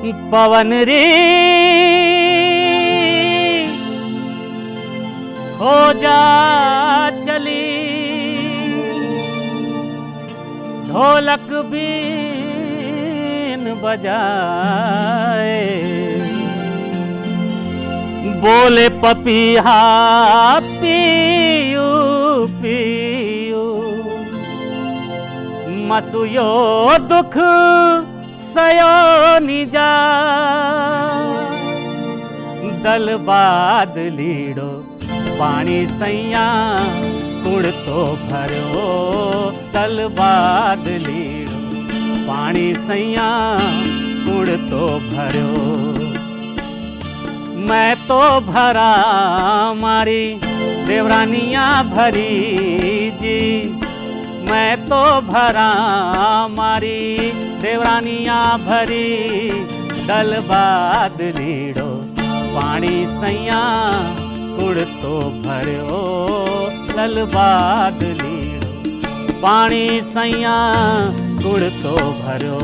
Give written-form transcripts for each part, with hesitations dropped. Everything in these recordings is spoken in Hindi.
पवन रे हो जा चली, ढोलक बीन बजाए, बोले पपीहा पियू पियू, मसुयो दुख सयो निजा, दल बाद लीड़ो पानी सैया कुड़ तो भरो, दल बाद लीड़ो पानी सैया कुड़ तो भरो। मैं तो भरा मारी देवरानियाँ भरी जी, मैं तो भरा मारी देवरानियाँ भरी, दल बाद लीड़ो पानी सैया कुड़ तो भरो, दल बाद लीड़ो पानी सैया कुड़ तो भरो।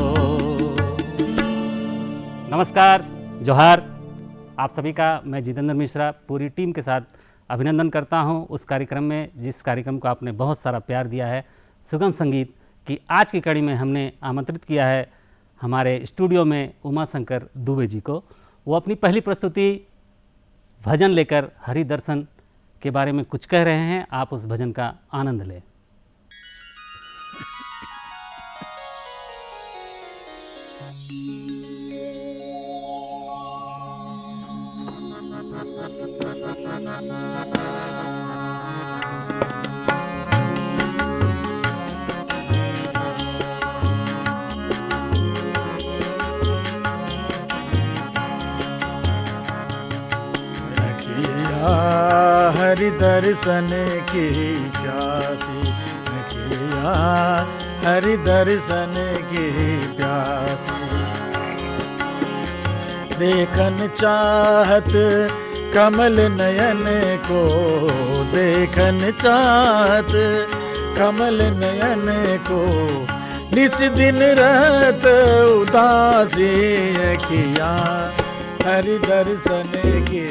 नमस्कार, जोहार। आप सभी का मैं जितेंद्र मिश्रा पूरी टीम के साथ अभिनंदन करता हूं उस कार्यक्रम में जिस कार्यक्रम को आपने बहुत सारा प्यार दिया है, सुगम संगीत की आज की कड़ी में हमने आमंत्रित किया है हमारे स्टूडियो में उमा शंकर दुबे जी को। वो अपनी पहली प्रस्तुति भजन लेकर हरि दर्शन के बारे में कुछ कह रहे हैं, आप उस भजन का आनंद लें। हरि दर्शन की प्यासी रखिया, हरि दर्शन की प्यासी, देखन चाहत कमल नयन को, देखन चाहत कमल नयन को, निस दिन रहत उदासी अखिया, हरि दर्शन की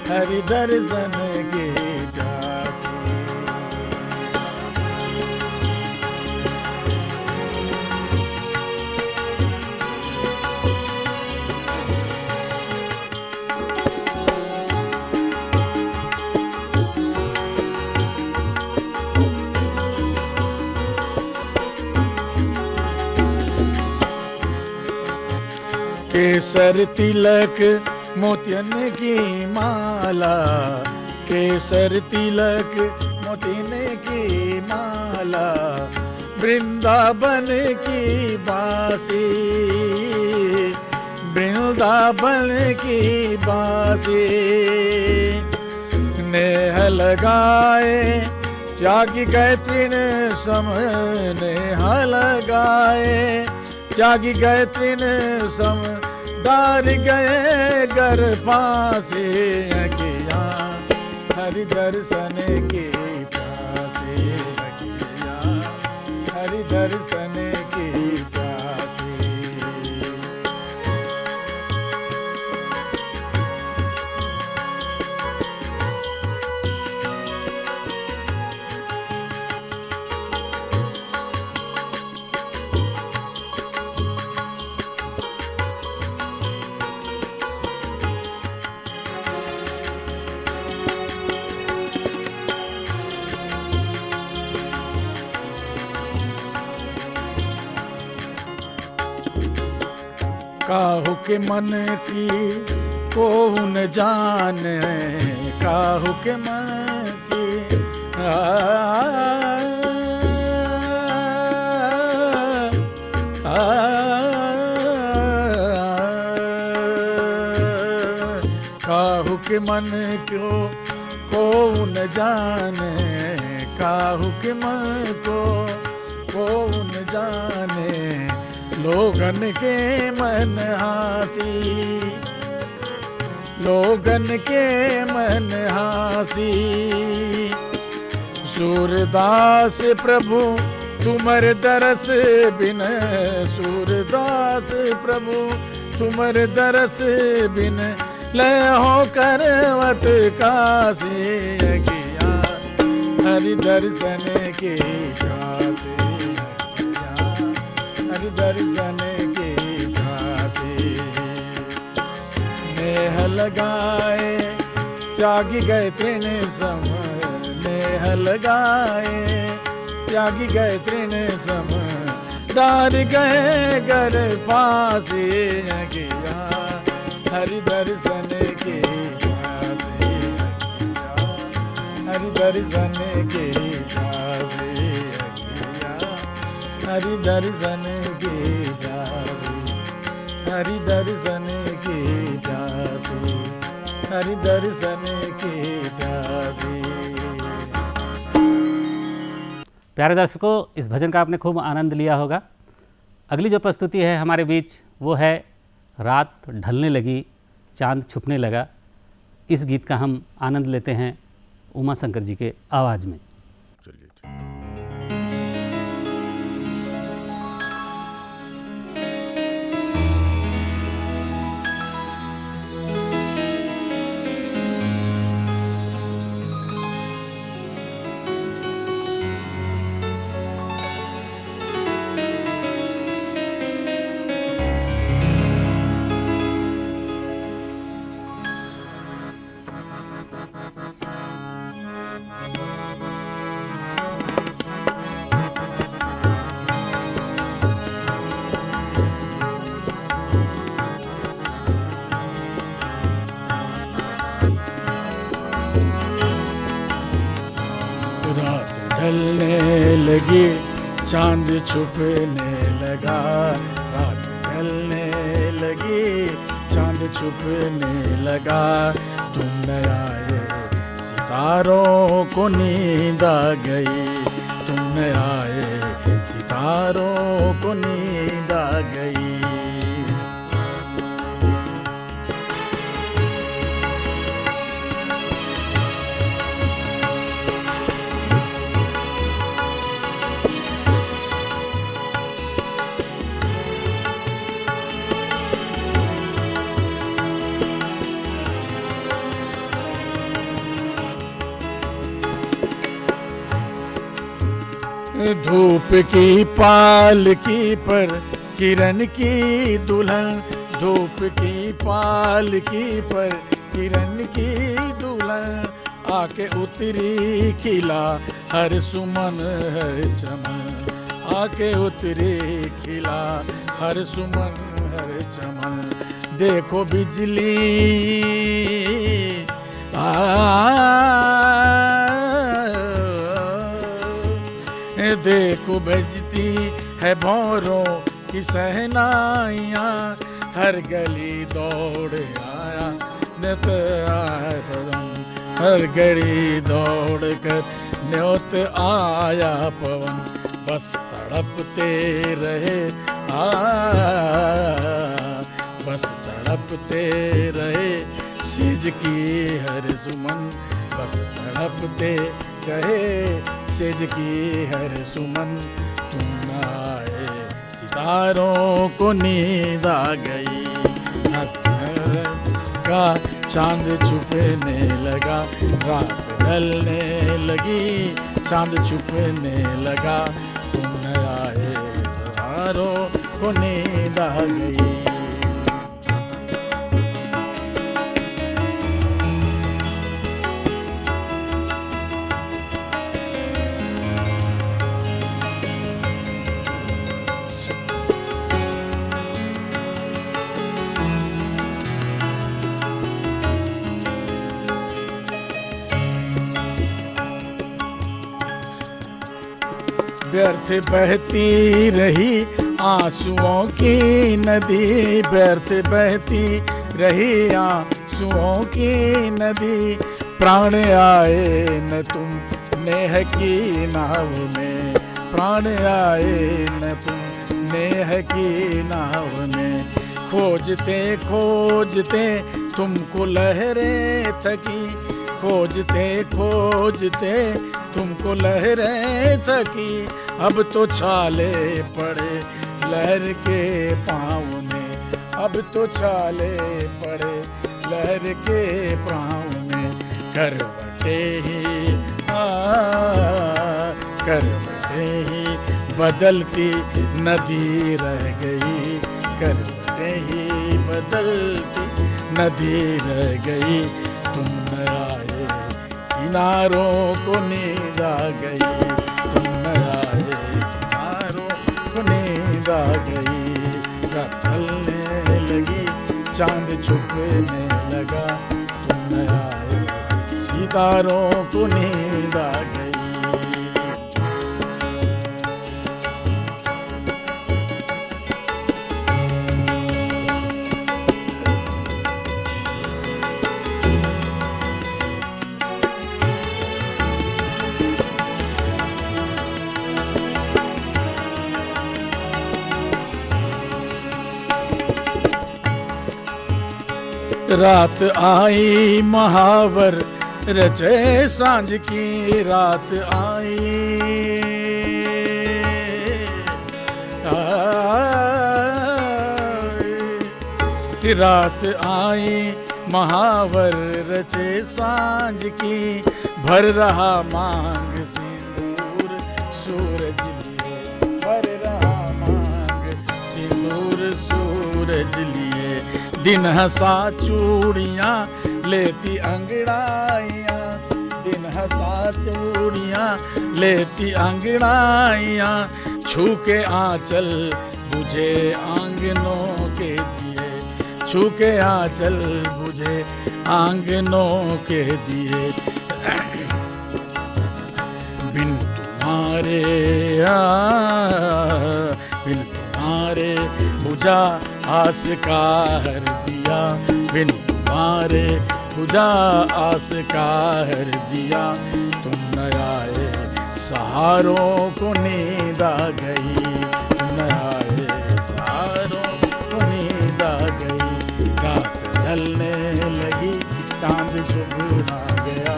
हरि दर्शन की प्यासी। केसर तिलक मोतियन की माला, केसर तिलक मोतियन की माला, वृंदावन की बासी, वृंदावन की बासी, नेह लगाए त्यागी गए तृण सम, नेह लगाए त्यागी गए तृण सम, डार गए घर फांसे अखिया, हरि दर्शन की प्यासी अखिया, हरि दर्शन की प्यासी। काहू के मन की को न जाने, काहू के मन की काहू के मन को न जाने, काहू के मन को न जाने, लोगन के मन हासी, लोगन के मन हासी, सूरदास प्रभु तुमर दरस बिन सूरदास प्रभु, तुमर दरस बिन ले हो करवत काशी अगिया, हरि दर्शन की प्यासे अगिया, हरि दर्शन की प्यासे। नेह लगाए त्यागी गए तृण सम, नेह लगाए त्यागी गए तृण सम, डार गए घर फांसी अगिया, हरि दर्शन की प्यासे अगिया, हरि दर्शन की प्यासे अगिया, हरि दर्शन की प्यासे, हरि दर्शन की प्यासे, हरि दर्शन की प्यासे। प्यारे दर्शकों, इस भजन का आपने खूब आनंद लिया होगा। अगली जो प्रस्तुति है हमारे बीच वो है रात ढलने लगी चांद छुपने लगा। इस गीत का हम आनंद लेते हैं उमा शंकर जी के आवाज़ में। ढलने लगी चांद छुपने लगा, रात ढलने लगी चांद छुपने लगा, तुम न आए सितारों को नींद आ गई, तुम न आए सितारों को नींद आ गई। धूप की पालकी पर किरण की दुल्हन, धूप की पालकी पर किरण की दुल्हन, आके उतरी खिला हर सुमन हर चमन, आके उतरी खिला हर सुमन हर चमन। देखो बिजली देखो बजती है भौरों की सहनाइयाँ, हर गली दौड़ आया नित आया पवन, हर गली दौड़ कर न्योत आया पवन, बस तड़पते रहे बस तड़पते रहे सेज की हर सुमन, बस तड़पते रहे सेज की हर सुमन, तुम न आए सितारों को नींद आ गई, का चांद छुपने लगा, रात ढलने लगी चांद छुपने लगा, तुम न आए सितारों को नींद आ गई। व्यर्थ बहती रही आंसुओं की नदी, व्यर्थ बहती रही आंसुओं की नदी, प्राण आए न तुम नेह की नाव में, प्राण आए न तुम नेह की नाव में, खोजते खोजते तुमको लहरें थकी, खोजते खोजते तुमको लहरें थकी, अब तो छाले पड़े लहर के पाँव में, अब तो छाले पड़े लहर के पाँव में। करवटे ही करवटे ही बदलती नदी रह गई, करवटे ही बदलती नदी रह गई। तुम न आए किनारों को नींद आ गई, तुम न आए किनारों को नींद आ गई। रात ढलने लगी चांद छुपने लगा, तुम न आए सितारों को नींद आ गई। रात आई महावर रचे सांझ की, रात आई रात आई महावर रचे सांझ की। भर रहा मांग सिंदूर सूरज लिए, भर रहा मांग सिंदूर सूरज लिए। दिन हंसा चूड़ियाँ लेती अंगड़ाइयाँ, दिन हंसा चूड़ियाँ लेती अंगड़ाइयाँ। छू के आंचल बुझे आंगनों के दिए, छू के आंचल बुझे आंगनों के दिए। बिन तुम्हारे बिन तुम्हारे बुझा आस का हर दिया, बिन तुम्हारे बुझा आस का हर दिया। तुम न आए सहारों को नींद आ गई, तुम न आए सहारों को नींद आ गई। रात ढलने लगी चांद छुपना गया,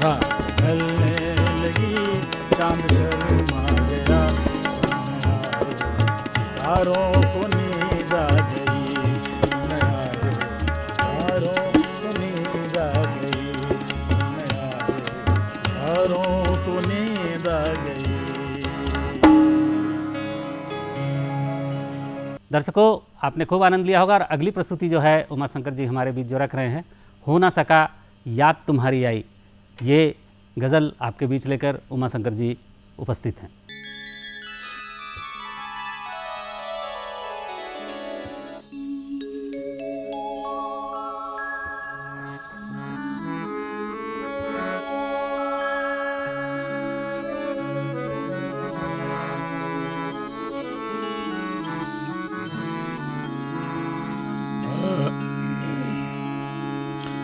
रात ढलने लगी चांद शर्मा गया। तुम न आए सितारों को नींद आ गई, तुम न आए सितारों को नींद आ गई, तुम न आए सितारों को नींद आ गई। दर्शकों, आपने खूब आनंद लिया होगा और अगली प्रस्तुति जो है उमा शंकर जी हमारे बीच जो रख रहे हैं, हो ना सका याद तुम्हारी आई। ये गज़ल आपके बीच लेकर उमा शंकर जी उपस्थित हैं।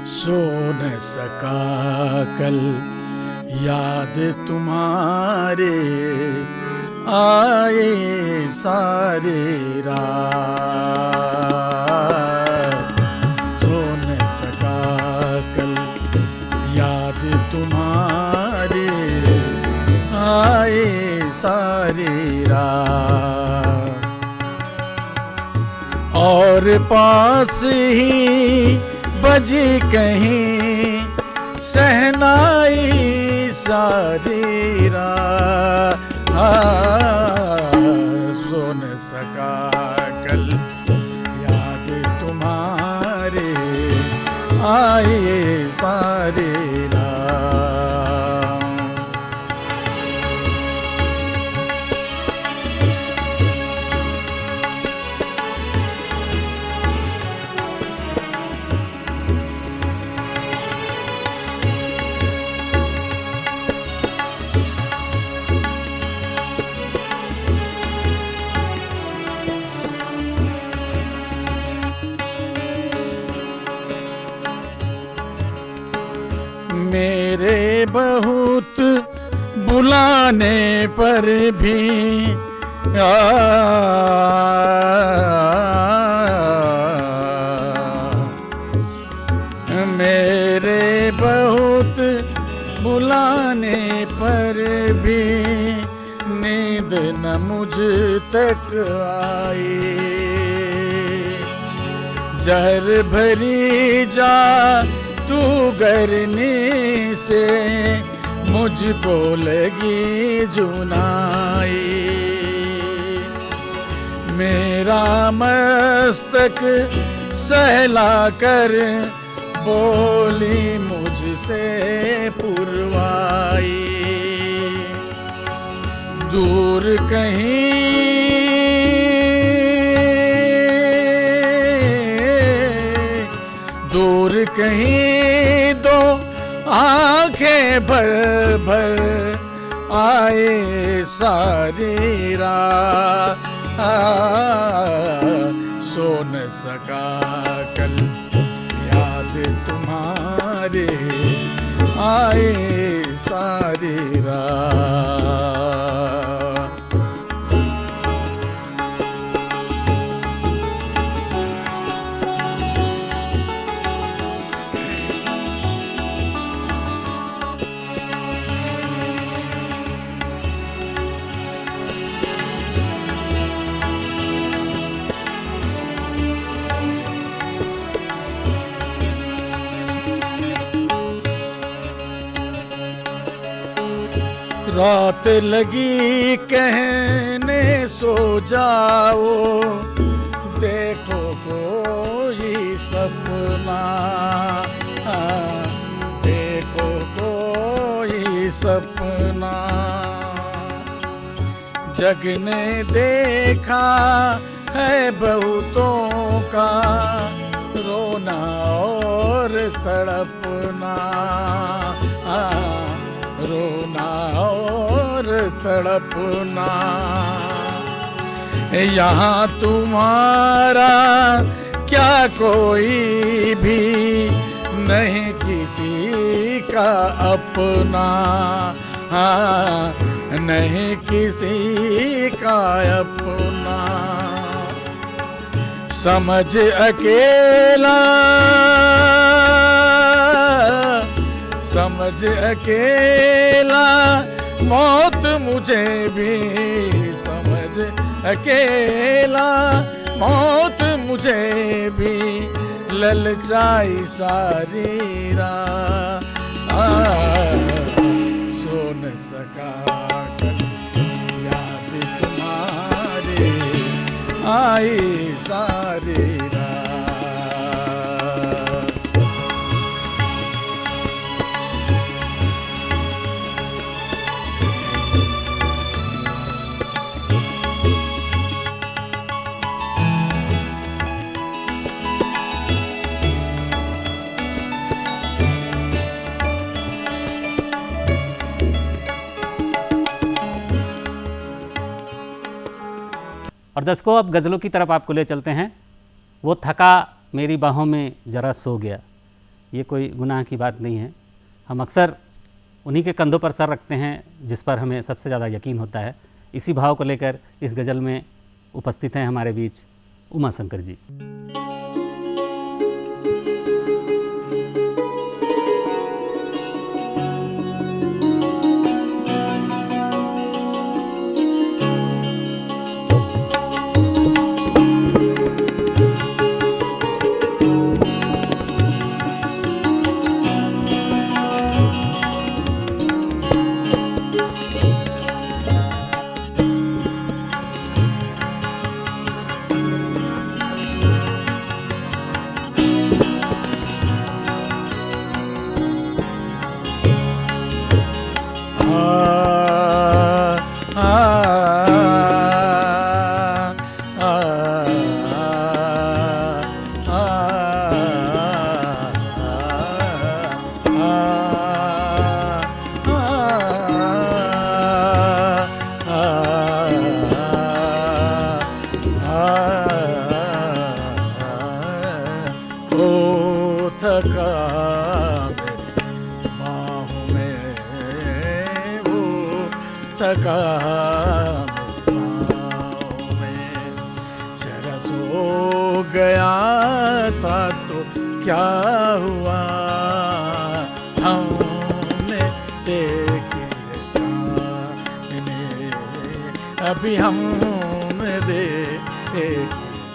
सो न सका कल याद तुम्हारे, आए सारे रात। सो न सका कल याद तुम्हारे, आए सारे रात। और पास ही बजी कहीं सहनाई सारी रात। सो न सका कल याद तुम्हारे, आए सारे रात। मेरे बहुत बुलाने पर भी मेरे बहुत जाने पर भी नींद न मुझ तक आई। जहर भरी जा तू गरनी से मुझको लगी जुनाई। मेरा मस्तक सहला कर बोली मुझसे पुरवाई। दूर कहीं दो आंखें भर भर आए सारी रात। सो न सका कल याद तुम्हारे आए सारी रात। रात लगी कहने सो जाओ, देखो कोई सपना, देखो कोई सपना। जग ने देखा है बहुतों का रोना और तड़पना, रोना और तड़पना। यहाँ तुम्हारा क्या कोई भी नहीं किसी का अपना, नहीं किसी का अपना। समझ अकेला, समझ अकेला मौत मुझे भी, समझ अकेला मौत मुझे भी ललचाई सारी रात। सो न सका कल याद तुम्हारे आई सारी रात। और दर्शकों, अब गज़लों की तरफ आपको ले चलते हैं। वो थका मेरी बाहों में ज़रा सो गया। ये कोई गुनाह की बात नहीं है। हम अक्सर उन्हीं के कंधों पर सर रखते हैं जिस पर हमें सबसे ज़्यादा यकीन होता है। इसी भाव को लेकर इस गज़ल में उपस्थित हैं हमारे बीच उमा शंकर जी। थका में जरा सो गया था तो क्या हुआ, हमने देखिए चांदनी, अभी हमने देखी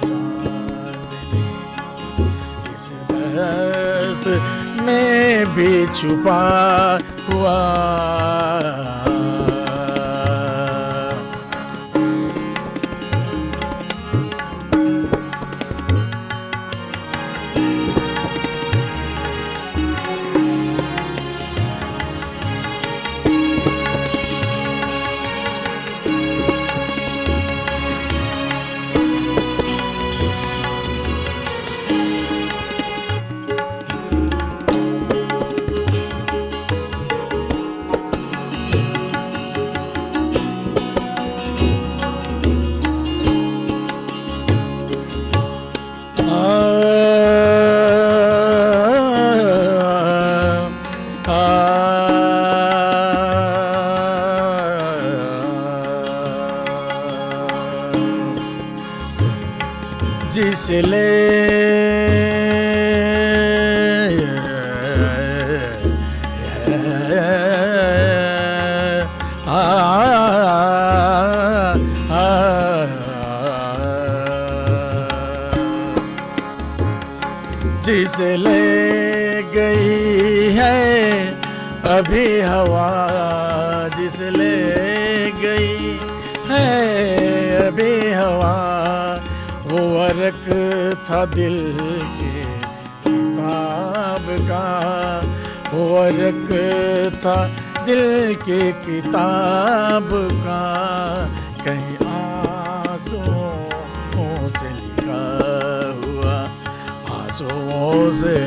चांदनी, इस दस्त में भी छुपा हुआ जिसे ले जिसे ले गई है अभी हवा, जिसे ले गई है अभी हवा, वो वर्क था दिल के किताब का, वो वर्क था दिल के किताब का, कहीं आंसुओं से लिखा हुआ, आंसुओं से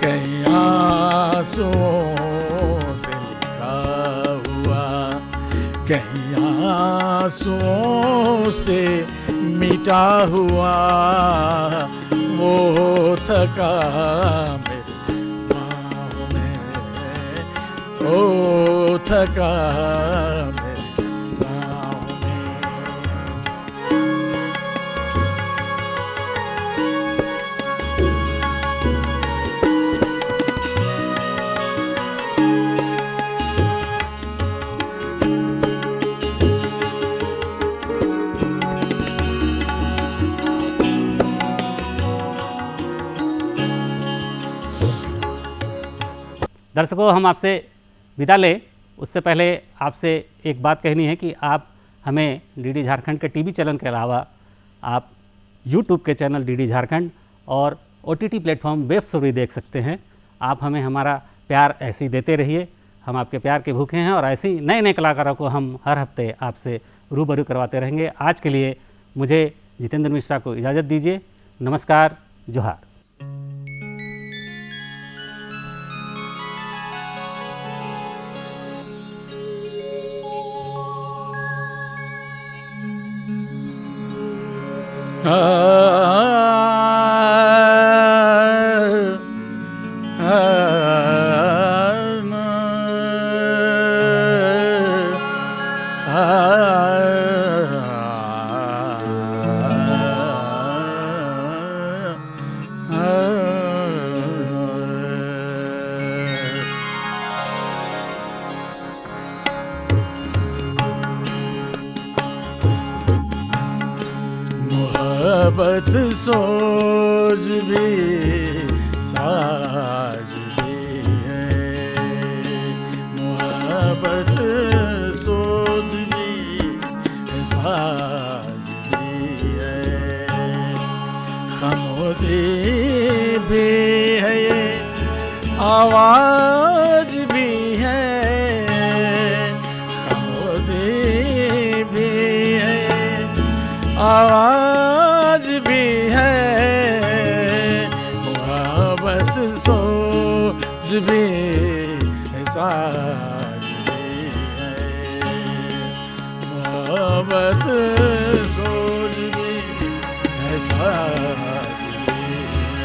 कहीं आंसुओं से लिखा हुआ, कहीं आंसुओं से मिटा हुआ, वो थका मेरे बाहों में, वो थका मेरे बाहों में। दर्शकों, हम आपसे विदा लें उससे पहले आपसे एक बात कहनी है कि आप हमें डीडी झारखंड के टीवी चैनल के अलावा आप यूट्यूब के चैनल डीडी झारखंड और ओटीटी प्लेटफॉर्म वेब्स भी देख सकते हैं। आप हमें हमारा प्यार ऐसे ही देते रहिए, हम आपके प्यार के भूखे हैं और ऐसे ही नए नए कलाकारों को हम हर हफ्ते आपसे रूबरू करवाते रहेंगे। आज के लिए मुझे जितेंद्र मिश्रा को इजाज़त दीजिए। नमस्कार, जोहार। मोहब्बत सोच भी साज भी है, मोहब्बत सोच भी साज भी है, खामोशी भी है ये आवाज भी है, खामोशी भी है आवाज भी है, मोहब्बत सोच भी साज भी है, मोहब्बत सोच भी साज भी है।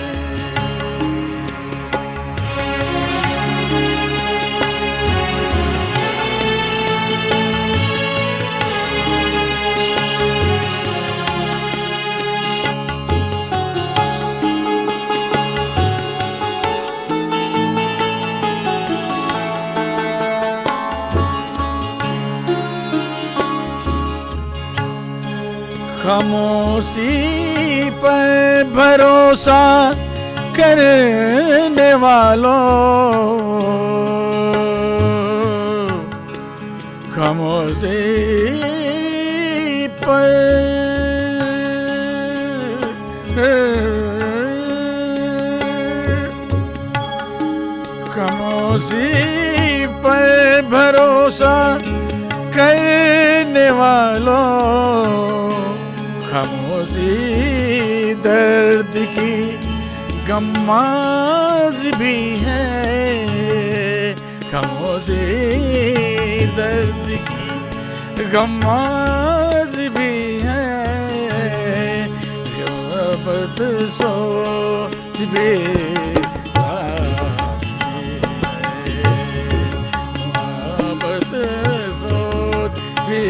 खामोशी पर भरोसा करने वालों, खामोशी पर खामोशी पर भरोसा करने वालों, खामोशी दर्द की गम्माज भी है, खामोशी दर्द की गम्माज भी है, मोहब्बत सोच भी मोहब्बत सोच भी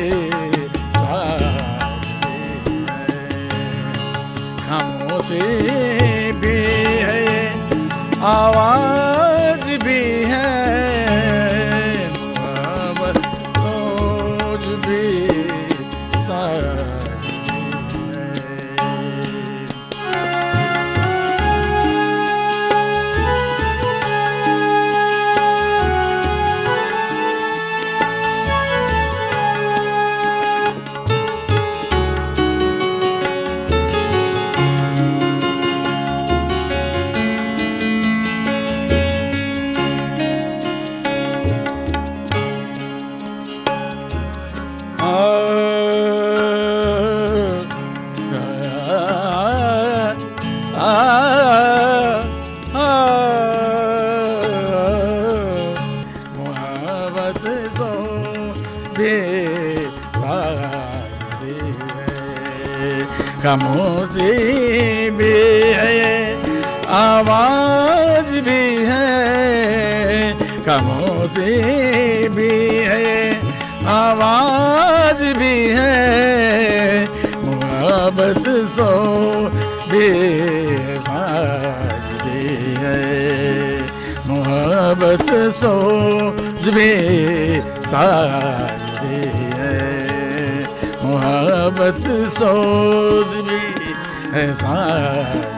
खामोशी भी है, आवाज भी है, मोहब्बत सोच भी साज भी है। मोहब्बत सो बेसाज भी है, खामोशी भी है, आवाज भी है, खामोशी भी है, आवाज भी है, मोहब्बत सो बेसाज भी है, मोहब्बत सोच भी साज भी है, मोहब्बत सोच भी साज